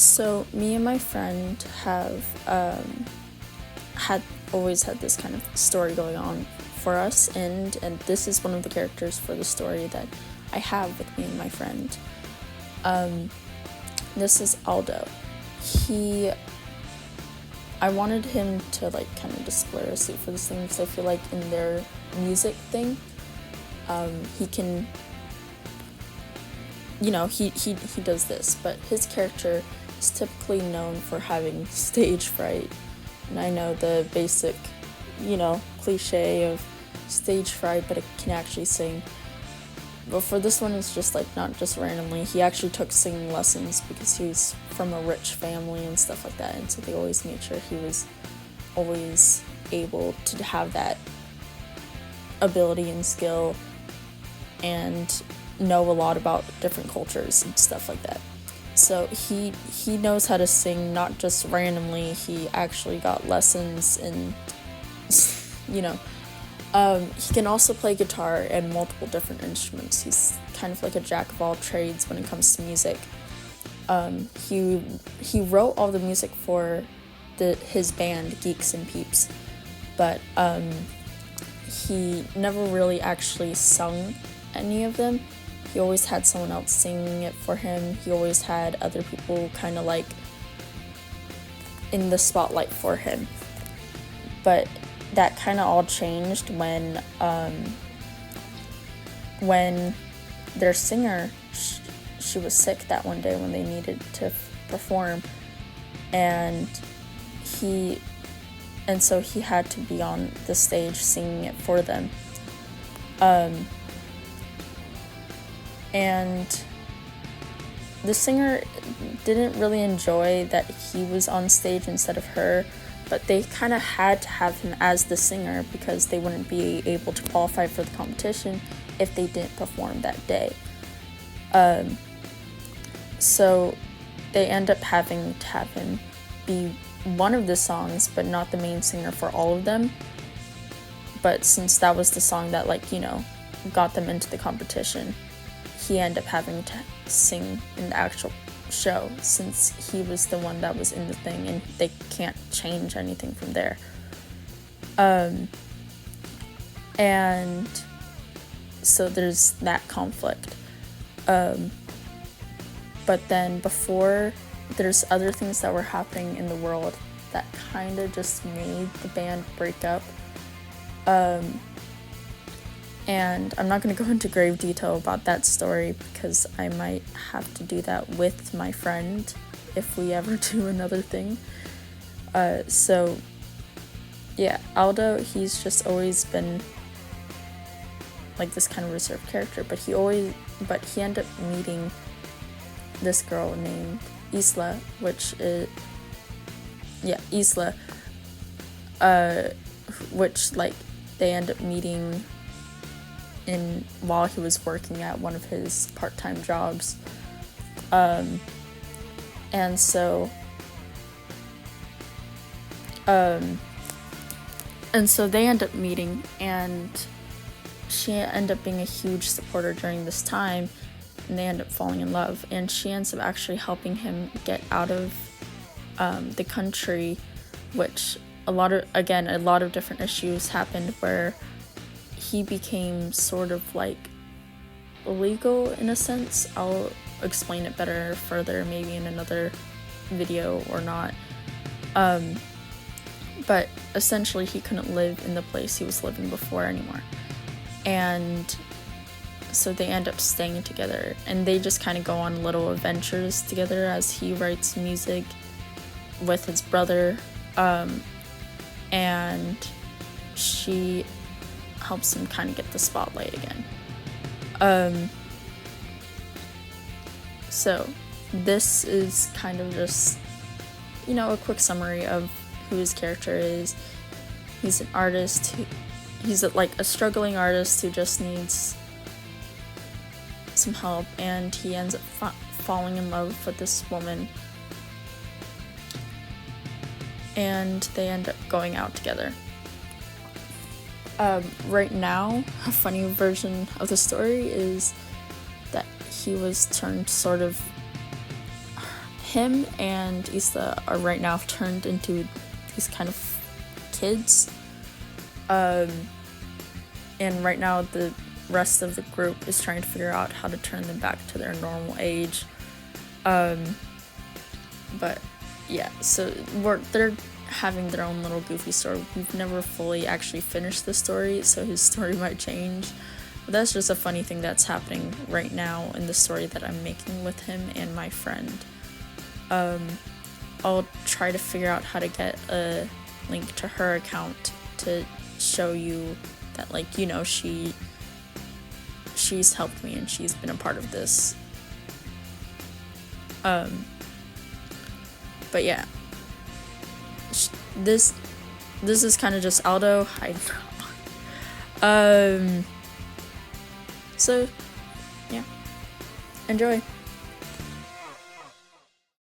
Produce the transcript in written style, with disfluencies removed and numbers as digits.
So me and my friend have had always had this kind of story going on for us, and this is one of the characters for the story that I have with me and my friend. This is Aldo. I wanted him to like kind of display a suit for this thing because I feel like in their music thing, he can, he does this, but his character is typically known for having stage fright. And I know the basic, cliche of stage fright, but it can actually sing. But for this one, it's just like not just randomly. He actually took singing lessons because he was from a rich family and stuff like that. And so they always made sure he was always able to have that ability and skill and know a lot about different cultures and stuff like that. So he knows how to sing, not just randomly. He actually got lessons and, he can also play guitar and multiple different instruments. He's kind of like a jack of all trades when it comes to music. He wrote all the music for his band, Geeks and Peeps, but he never really actually sung any of them. He always had someone else singing it for him. He always had other people kind of like in the spotlight for him. But that kind of all changed when their singer, she was sick that one day when they needed to perform, and so he had to be on the stage singing it for them. And the singer didn't really enjoy that he was on stage instead of her, but they kind of had to have him as the singer because they wouldn't be able to qualify for the competition if they didn't perform that day. So they end up having to have him be one of the songs, but not the main singer for all of them. But since that was the song that got them into the competition, he ended up having to sing in the actual show since he was the one that was in the thing and they can't change anything from there. And so there's that conflict. But then before, there's other things that were happening in the world that kind of just made the band break up. And I'm not going to go into grave detail about that story because I might have to do that with my friend if we ever do another thing. So, yeah, Aldo, he's just always been like this kind of reserved character, but he ended up meeting this girl named Isla, which they end up meeting while he was working at one of his part-time jobs. And so they end up meeting, and she ended up being a huge supporter during this time, and they end up falling in love, and she ends up actually helping him get out of the country, which a lot of different issues happened where he became sort of like illegal in a sense. I'll explain it better further maybe in another video or not. But essentially he couldn't live in the place he was living before anymore. And so they end up staying together, and they just kind of go on little adventures together as he writes music with his brother, and she helps him kind of get the spotlight again. So this is kind of just, a quick summary of who his character is. He's an artist. He's a struggling artist who just needs some help, and he ends up falling in love with this woman, and they end up going out together. Right now, a funny version of the story is that he was turned sort of him and Issa are right now turned into these kind of kids. And right now the rest of the group is trying to figure out how to turn them back to their normal age. But yeah, so they're having their own little goofy story. We've never fully actually finished the story, so his story might change. But that's just a funny thing that's happening right now in the story that I'm making with him and my friend. I'll try to figure out how to get a link to her account to show you that, like, you know, she's helped me and she's been a part of this. But yeah, this is kind of just Aldo. So yeah, enjoy.